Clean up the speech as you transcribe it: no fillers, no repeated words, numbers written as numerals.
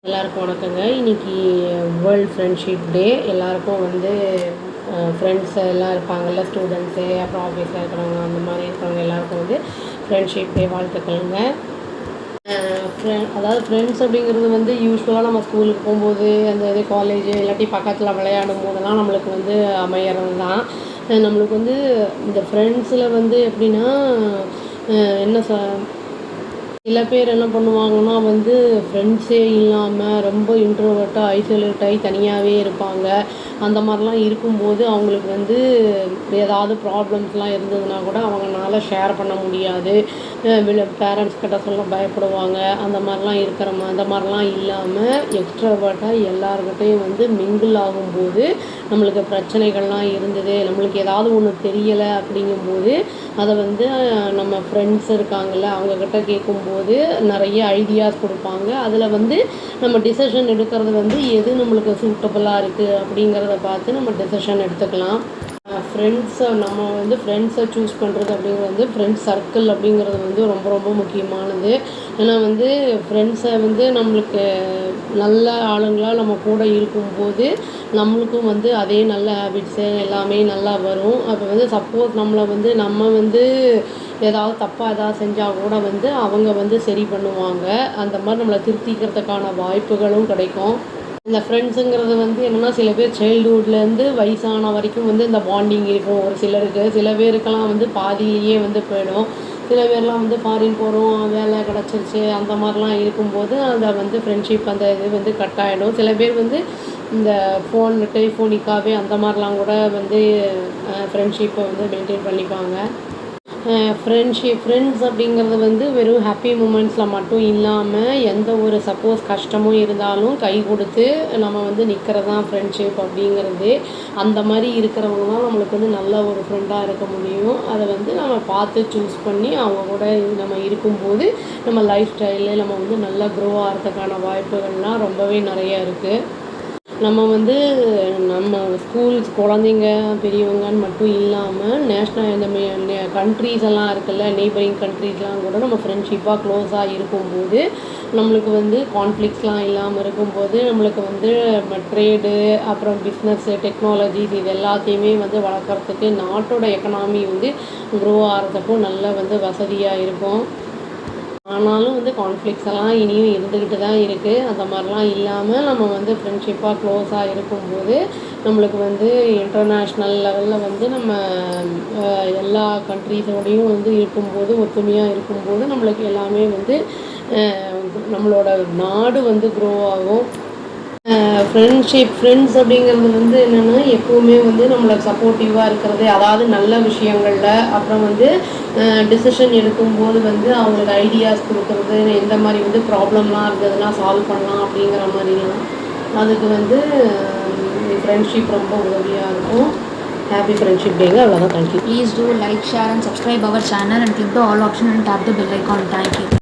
எல்லாருக்கும் வணக்கங்க. இன்றைக்கி வேர்ல்ட் ஃப்ரெண்ட்ஷிப் டே. எல்லாருக்கும் வந்து ஃப்ரெண்ட்ஸ் எல்லாம் இருப்பாங்கள்ல, ஸ்டூடெண்ட்ஸு, அப்புறம் ஆஃபீஸில் இருக்கிறவங்க, அந்த மாதிரி இருக்கிறவங்க எல்லாருக்கும் வந்து ஃப்ரெண்ட்ஷிப் டே வாழ்த்துக்கள்ங்க. அதாவது ஃப்ரெண்ட்ஸ் அப்படிங்கிறது வந்து யூஸ்வலாக நம்ம ஸ்கூலுக்கு போகும்போது, அந்த இது காலேஜு இல்லாட்டி பக்கத்தில் விளையாடும் போதெல்லாம் நம்மளுக்கு வந்து அமையறது தான். நம்மளுக்கு வந்து இந்த ஃப்ரெண்ட்ஸில் வந்து எப்படின்னா, என்ன சில பேர் என்ன பண்ணுவாங்கன்னா வந்து ஃப்ரெண்ட்ஸே இல்லாமல் ரொம்ப இன்ட்ரோவர்ட்டாக ஐசோலேட் ஆகி தனியாகவே இருப்பாங்க. அந்த மாதிரிலாம் இருக்கும்போது அவங்களுக்கு வந்து ஏதாவது ப்ராப்ளம்ஸ்லாம் இருந்ததுன்னா கூட அவங்களால ஷேர் பண்ண முடியாது. பேரண்ட்ஸ் கிட்ட சொல்ல பயப்படுவாங்க. அந்த மாதிரிலாம் இல்லாமல் எக்ஸ்ட்ரோவர்ட்டாக எல்லாருக்கிட்டையும் வந்து மிங்கிள் ஆகும்போது நம்மளுக்கு பிரச்சனைகள்லாம் இருந்தது, நம்மளுக்கு ஏதாவது ஒன்று தெரியலை அப்படிங்கும்போது அதை வந்து நம்ம ஃப்ரெண்ட்ஸ் இருக்காங்கள்ல அவங்கக்கிட்ட கேட்கும்போது நிறைய ஐடியாஸ் கொடுப்பாங்க. அதில் வந்து நம்ம டிசிஷன் எடுக்கிறது வந்து எது நம்மளுக்கு சூட்டபுளாக இருக்குது அப்படிங்கிறத பார்த்து நம்ம டிசிஷன் எடுத்துக்கலாம். ஃப்ரெண்ட்ஸை சூஸ் பண்ணுறது அப்படிங்கிறது வந்து ஃப்ரெண்ட்ஸ் சர்க்கிள் அப்படிங்கிறது வந்து ரொம்ப ரொம்ப முக்கியமானது. ஏன்னா வந்து ஃப்ரெண்ட்ஸை வந்து நம்மளுக்கு நல்ல ஆளுங்களாக நம்ம கூட இருக்கும்போது நம்மளுக்கும் வந்து அதே நல்ல ஹேபிட்ஸு எல்லாமே நல்லா வரும். அப்போ வந்து சப்போஸ் நம்ம வந்து ஏதாவது தப்பாக ஏதாவது செஞ்சால் கூட வந்து அவங்க வந்து சரி பண்ணுவாங்க. அந்த மாதிரி நம்மளை திருத்திக்கிறதுக்கான வாய்ப்புகளும் கிடைக்கும். இந்த ஃப்ரெண்ட்ஸுங்கிறது வந்து என்னென்னா, சில பேர் சைல்டுஹுட்லேருந்து வயசான வரைக்கும் வந்து இந்த பாண்டிங் இருக்கும் ஒரு சிலருக்கு. சில பேருக்கெல்லாம் வந்து பாதியிலேயே வந்து போயிடும். சில பேர்லாம் வந்து ஃபாரின் போகிறோம், வேலை கிடச்சிருச்சு, அந்த மாதிரிலாம் இருக்கும்போது அதை வந்து ஃப்ரெண்ட்ஷிப் அந்த இது வந்து கட் ஆகிடும். சில பேர் வந்து இந்த டெலிஃபோனிக்காகவே அந்த மாதிரிலாம் கூட வந்து ஃப்ரெண்ட்ஷிப்பை வந்து மெயின்டைன் பண்ணிப்பாங்க. ஃப்ரெண்ட்ஸ் அப்படிங்கிறது வந்து வெறும் ஹாப்பி மூமெண்ட்ஸில் மட்டும் இல்லாமல், எந்த ஒரு சப்போஸ் கஷ்டமும் இருந்தாலும் கை கொடுத்து நம்ம வந்து நிற்கிறது தான் ஃப்ரெண்ட்ஷிப் அப்படிங்கிறது. அந்த மாதிரி இருக்கிறவங்க தான் நம்மளுக்கு வந்து நல்ல ஒரு ஃப்ரெண்டாக இருக்க முடியும். அதை வந்து நம்ம பார்த்து சூஸ் பண்ணி அவங்க கூட நம்ம இருக்கும்போது நம்ம லைஃப் ஸ்டைலு நம்ம வந்து நல்லா க்ரோ ஆகிறதுக்கான வாய்ப்புகள்லாம் ரொம்பவே நிறையா இருக்குது. நம்ம ஸ்கூல்ஸ் குழந்தைங்க பெரியவங்கன்னு மட்டும் இல்லாமல் இந்த கண்ட்ரீஸ் எல்லாம் இருக்குல்ல, நெய்பரிங் கண்ட்ரீஸ்லாம் கூட நம்ம ஃப்ரெண்ட்ஷிப்பாக க்ளோஸாக இருக்கும்போது நம்மளுக்கு வந்து கான்ஃப்ளிக்ஸ்லாம் இல்லாமல் இருக்கும்போது நம்மளுக்கு வந்து ட்ரேடு, அப்புறம் பிஸ்னஸ்ஸு, டெக்னாலஜிஸ் இது எல்லாத்தையுமே வந்து வளர்க்குறதுக்கு நாட்டோட எக்கனாமி வந்து க்ரோ ஆகிறதுக்கும் நல்ல வந்து வசதியாக இருக்கும். ஆனாலும் வந்து கான்ஃப்ளிக்ஸ் எல்லாம் இனியும் இருந்துக்கிட்டு தான் இருக்குது. அந்த மாதிரிலாம் இல்லாமல் நம்ம வந்து ஃப்ரெண்ட்ஷிப்பாக க்ளோஸாக இருக்கும்போது நம்மளுக்கு வந்து இன்டர்நேஷ்னல் லெவலில் வந்து நம்ம எல்லா கண்ட்ரீஸோடையும் வந்து இருக்கும்போது, ஒத்துமையாக இருக்கும்போது நம்மளுக்கு எல்லாமே வந்து நம்மளோட நாடு வந்து க்ரோ ஆகும். ஃப்ரெண்ட்ஸ் அப்படிங்கிறது வந்து என்னென்னா, எப்போவுமே வந்து நம்மளுக்கு சப்போர்ட்டிவாக இருக்கிறது, அதாவது நல்ல விஷயங்களில், அப்புறம் வந்து டிசிஷன் எடுக்கும்போது வந்து அவங்களுக்கு ஐடியாஸ் கொடுக்குறது, எந்த மாதிரி வந்து ப்ராப்ளம்லாம் இருந்ததுன்னா சால்வ் பண்ணலாம் அப்படிங்கிற மாதிரிலாம் அதுக்கு வந்து ஃப்ரெண்ட்ஷிப் ரொம்ப உதவியாக இருக்கும். ஹாப்பி ஃப்ரெண்ட்ஷிப் டேங்க. அவ்வளோதான். Thank you. Please do like, share and subscribe our channel and click the all option and tap the bell icon. Thank you.